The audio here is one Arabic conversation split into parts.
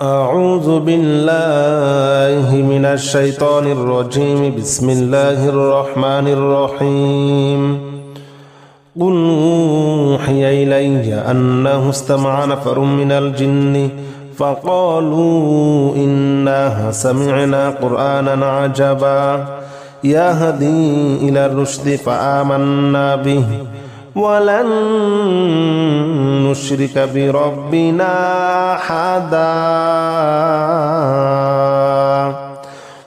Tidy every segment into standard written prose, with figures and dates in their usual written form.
أعوذ بالله من الشيطان الرجيم. بسم الله الرحمن الرحيم. قل أوحي إلي أنه استمع نفر من الجن فقالوا إنا سمعنا قرآنا عجبا يهدي إلى الرشد فآمنا به ولن نشرك بربنا أحدا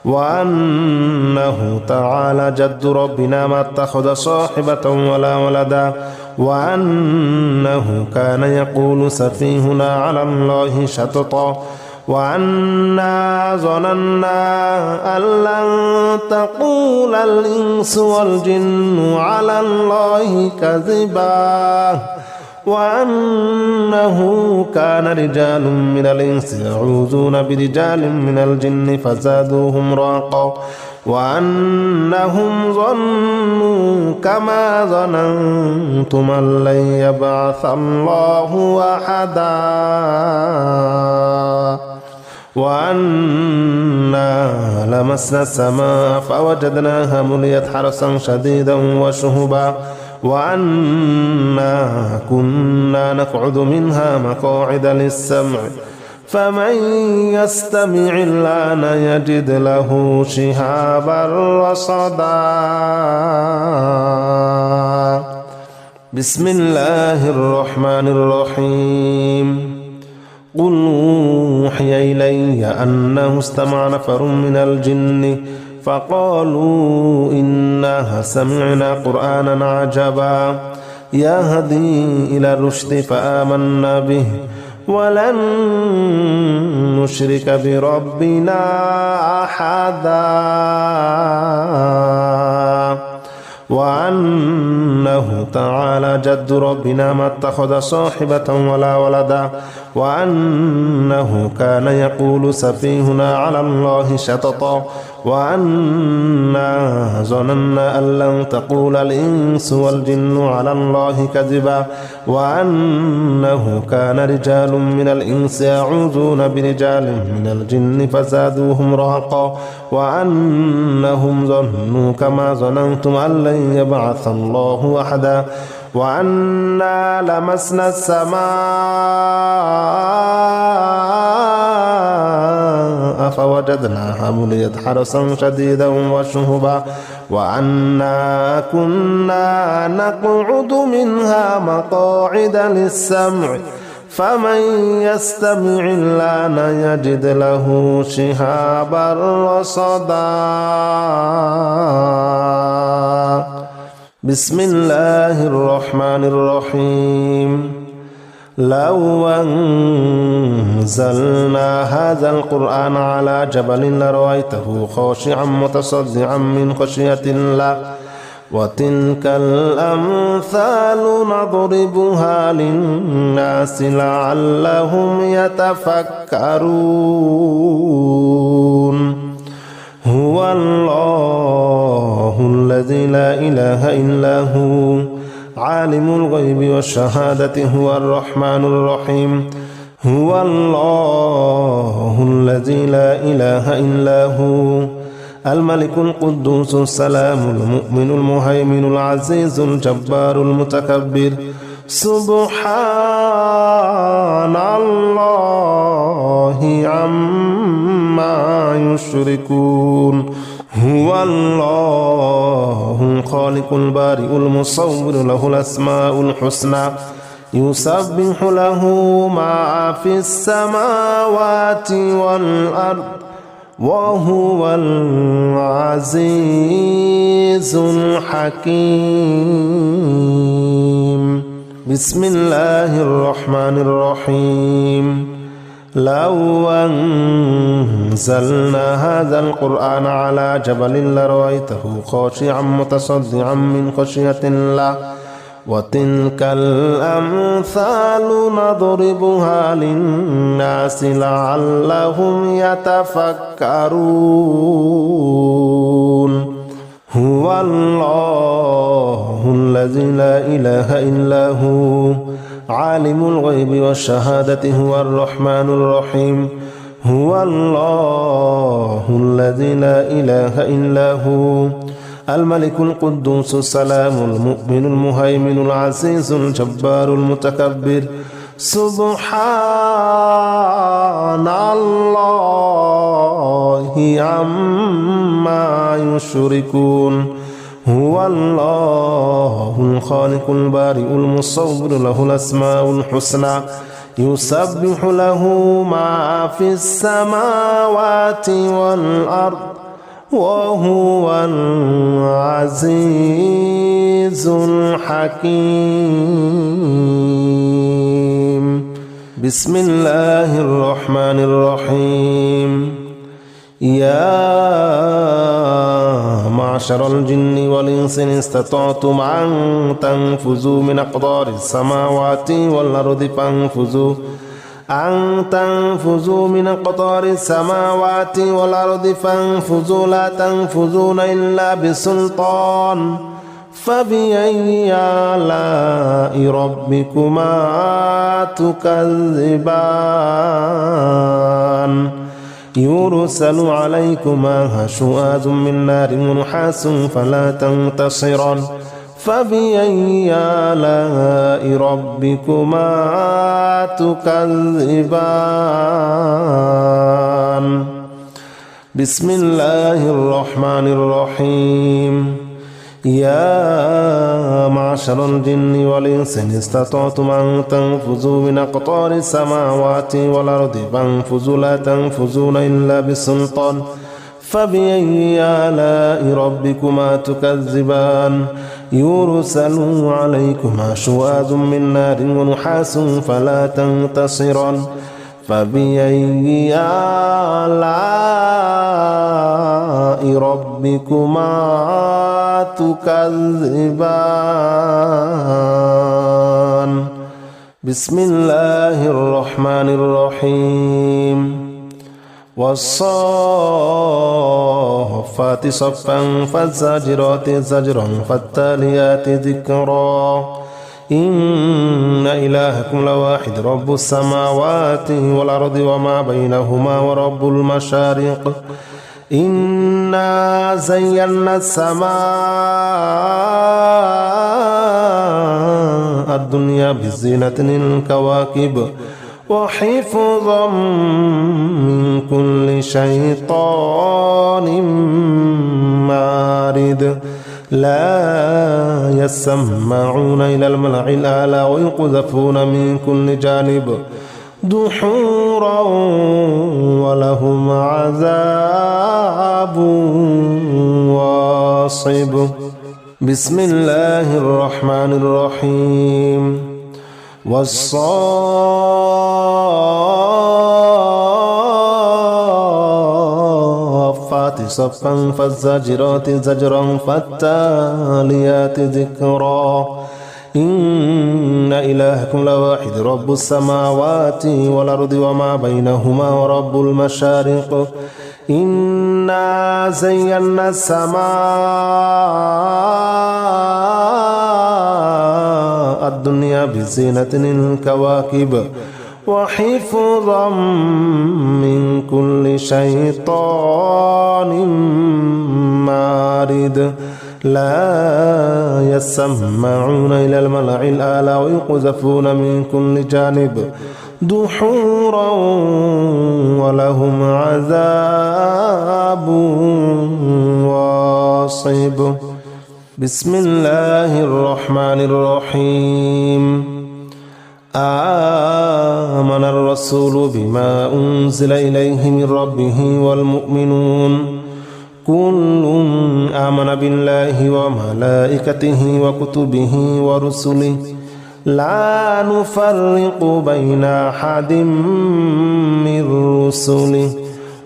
وأنه تعالى جد ربنا ما اتخذ صاحبة ولا ولدا وأنه كان يقول سفيهنا على الله شططا وأنا ظننا أن لن تقول الإنس والجن على الله كذبا وأنه كان رجال من الإنس يعوذون برجال من الجن فزادوهم رهقا وأنهم ظنوا كما ظننتم أن لن يبعث الله أحدا وأنا لمسنا السماء فوجدناها مليت حرسا شديدا وشهبا وأنا كنا نقعد منها مقاعد للسمع فمن يستمع الآن يجد له شهابا رصدا. بسم الله الرحمن الرحيم. قل أوحي إلي أنه استمع نفر من الجن فقالوا إنا سمعنا قرآنا عجبا يهدي إلى الرشد فآمنا به ولن نشرك بربنا أحدا وأنه تعالى جد ربنا ما اتخذ صاحبة ولا ولدا وأنه كان يقول سفيهنا على الله شططا وأنا ظننا أن لن تقول الإنس والجن على الله كذبا وأنه كان رجال من الإنس يعوذون برجال من الجن فزادوهم رهقا وأنهم ظنوا كما ظننتم أن لن يبعث الله أحدا وأنا لمسنا السماء فوجدناها مليت حرسا شديدا وشهبا وأنا كنا نقعد منها مقاعد للسمع فمن يستمع الآن يجد له شهابا رصدا. بسم الله الرحمن الرحيم. لو أنزلنا هذا القرآن على جبل لرأيته خاشعا متصدعا من خشية الله وتلك الأمثال نضربها للناس لعلهم يتفكرون. هو الله الذي لا إله إلا هو عالم الغيب والشهادة هو الرحمن الرحيم. هو الله الذي لا إله إلا هو الملك القدوس السلام المؤمن المهيمن العزيز الجبار المتكبر سبحان الله عما يشركون. هو الله الخالق البارئ المصور له الأسماء الحسنى يسبح له ما في السماوات والأرض وهو العزيز الحكيم. بسم الله الرحمن الرحيم. لو أنزلنا هذا القرآن على جبل لرأيته خاشعا متصدعا من خشية الله وتلك الأمثال نضربها للناس لعلهم يتفكرون. هو الله الذي لا إله إلا هو عالم الغيب والشهادة هو الرحمن الرحيم. هو الله الذي لا إله إلا هو الملك القدوس السلام المؤمن المهيمن العزيز الجبار المتكبر سبحان الله عما يشركون هو الله الخالق البارئ المصور له الأسماء الحسنى يسبح له ما في السماوات والأرض وهو العزيز الحكيم بسم الله الرحمن الرحيم يا معشر الجن والإنس إن استطعتم أن تنفذوا من أقطار السماوات والأرض فانفذوا من أقطار السماوات والأرض فانفذوا لا تنفذون إلا بسلطان فبأي آلاء ربكما تكذبان يرسل عليكما شواظ من نار ونحاس فلا تنتصران فبأي آلاء ربكما تكذبان بسم الله الرحمن الرحيم يا معشر الجن والإنس إن استطعتم أن تنفذوا من أقطار السماوات والأرض فانفذوا لا تنفذون إلا بسلطان فبأي آلاء ربكما تكذبان يرسل عليكما شواظ من نار ونحاس فلا تنتصران فبأي آلاء ربكما تكذبان بسم الله الرحمن الرحيم والصافات صفا فالزاجرات زجرا فالتاليات ذكرا إن إلهكم لواحد رب السماوات والأرض وما بينهما ورب المشارق إنا زينا السماء الدنيا بزينة الكواكب وحفظا من كل شيطان مارد لا يسمعون إلى الملأ الأعلى ويقذفون من كل جانب دحورا ولهم عذاب واصب بسم الله الرحمن الرحيم والصافات صفا فالزاجرات زجرا فالتاليات ذكرا إن إلهكم لواحد رب السماوات والأرض وما بينهما ورب المشارق إنا زينا السماء الدنيا بزينة الكواكب وحفظا من كل شيطان مارد لا يسمعون إلى الملأ الأعلى ويقذفون من كل جانب دحورا ولهم عذاب واصب بسم الله الرحمن الرحيم آمن الرسول بما أنزل إليه من ربه والمؤمنون كل آمن بالله وملائكته وكتبه ورسله لا نفرق بين أحد من رسله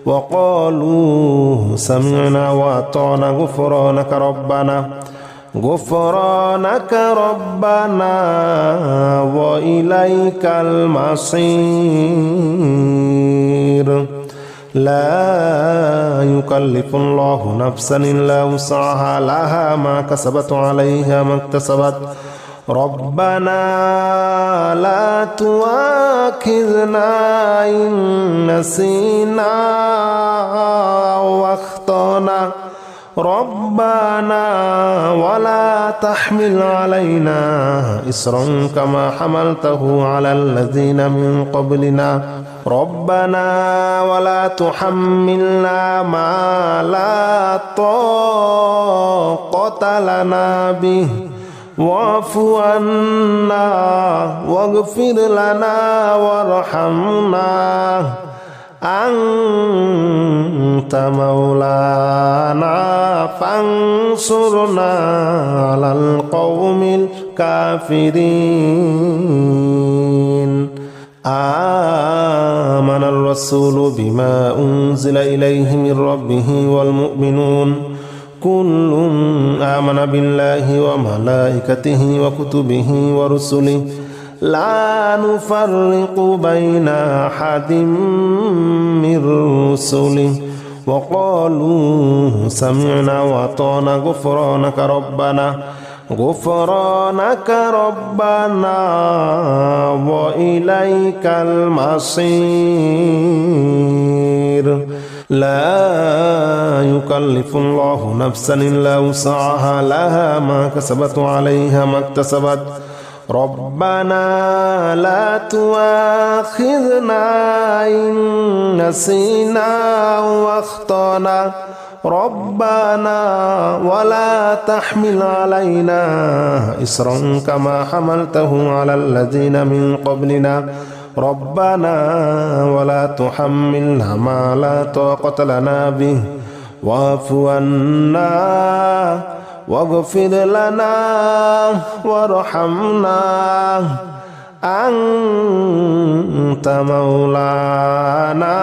وقالوا سمعنا وأطعنا غفرانك ربنا وإليك المصير لا يكلف الله نفسا إلا وسعها لها ما كسبت عليها ما اكتسبت ربنا لا تؤاخذنا إن نسينا أو أخطأنا ربنا ولا تحمل علينا إصرا كما حملته على الذين من قبلنا ربنا ولا تحملنا ما لا طاقة لنا به واعف عنا واغفر لنا وارحمنا أنت مولانا فانصرنا على القوم الكافرين آمن الرسول بما أنزل إليه من ربه والمؤمنون كل آمن بالله وملائكته وكتبه ورسله لا نفرق بين أحد من رسله وقالوا سمعنا وأطعنا غفرانك ربنا وإليك المصير لا يكلف الله نفسا إلا وسعها لها ما كسبت وعليها ما اكتسبت ربنا لا تؤاخذنا إن نسينا واخطأنا ربنا ولا تحمل علينا إصرا كما حملته على الذين من قبلنا ربنا ولا تحملنا ما لا طاقة لنا به واعف عنا واغفر لنا وارحمنا أنت مولانا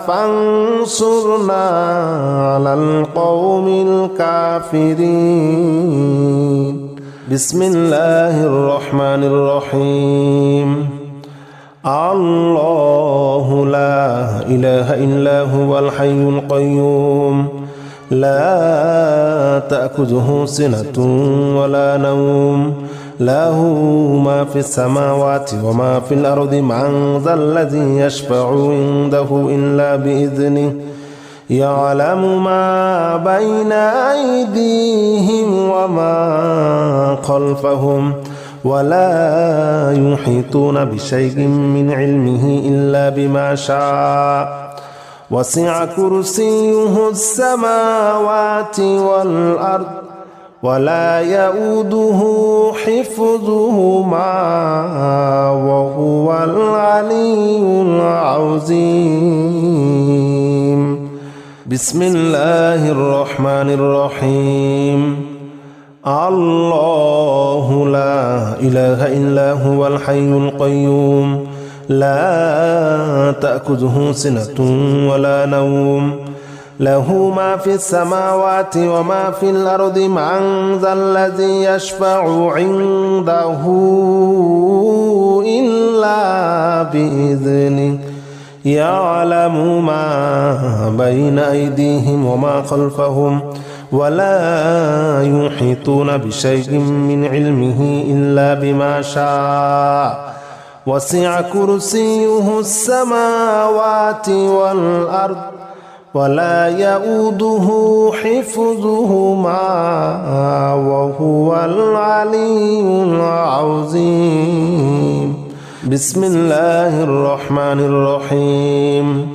فانصرنا على القوم الكافرين بسم الله الرحمن الرحيم الله لا إله إلا هو الحي القيوم لا تأخذه سنة ولا نوم له ما في السماوات وما في الأرض من ذا الذي يشفع عنده إلا بإذنه يعلم ما بين أيديهم وما خلفهم ولا يحيطون بشيء من علمه إلا بما شاء وسع كرسيه السماوات والأرض ولا يؤوده حفظهما وهو العلي العظيم بسم الله الرحمن الرحيم الله لا إله إلا هو الحي القيوم لا تأخذه سنة ولا نوم له ما في السماوات وما في الأرض من ذا الذي يشفع عنده إلا بإذنه يعلم ما بين أيديهم وما خلفهم ولا يحيطون بشيء من علمه إلا بما شاء وسع كرسيه السماوات والأرض ولا يؤوده حفظهما وهو العلي العظيم بسم الله الرحمن الرحيم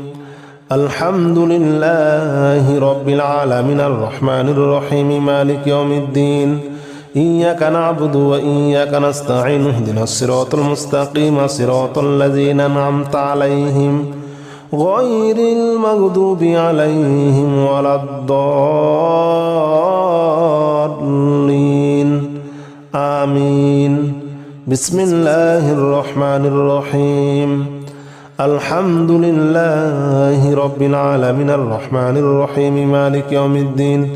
الحمد لله رب العالمين الرحمن الرحيم مالك يوم الدين إياك نعبد وإياك نستعين اهدنا الصراط المستقيم صراط الذين أنعمت عليهم غير المغضوب عليهم ولا الضالين آمين بسم الله الرحمن الرحيم الحمد لله رب العالمين الرحمن الرحيم مالك يوم الدين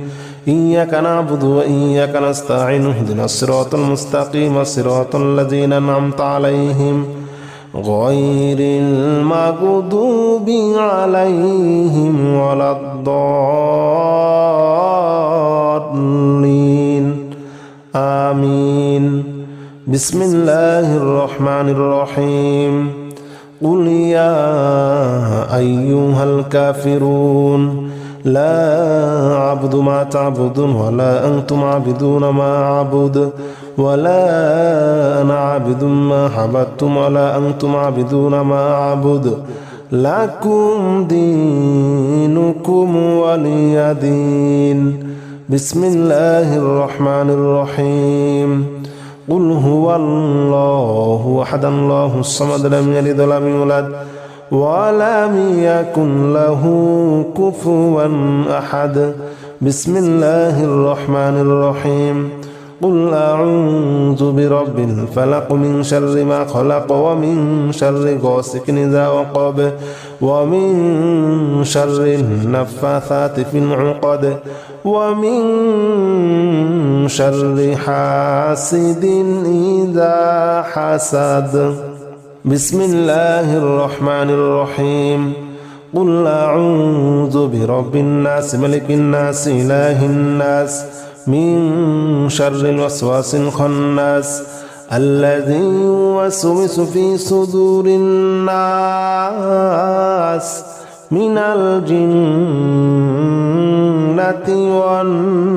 إياك نعبد وإياك نستعين اهدنا الصراط المستقيم صراط الذين أنعمت عليهم غير المغضوب عليهم ولا الضالين آمين بسم الله الرحمن الرحيم قل يا أيها الكافرون لا أعبد ما تعبدون ولا أنتم عابدون ما أعبد ولا أنا عابد ما عبدتم ولا أنتم عابدون ما أعبد لكم دينكم ولي دين بسم الله الرحمن الرحيم قل هو الله أحد الله الصمد لم يلد ولم يولد ولم يكن له كفوا أحد بسم الله الرحمن الرحيم قل أعوذ برب الفلق من شر ما خلق ومن شر غاسق إذا وقب ومن شر النفاثات في العقد ومن شر حاسد إذا حسد بسم الله الرحمن الرحيم قل أعوذ برب الناس ملك الناس إله الناس من شر الوسواس الخناس الذي يوسوس في صدور الناس من الجنة والناس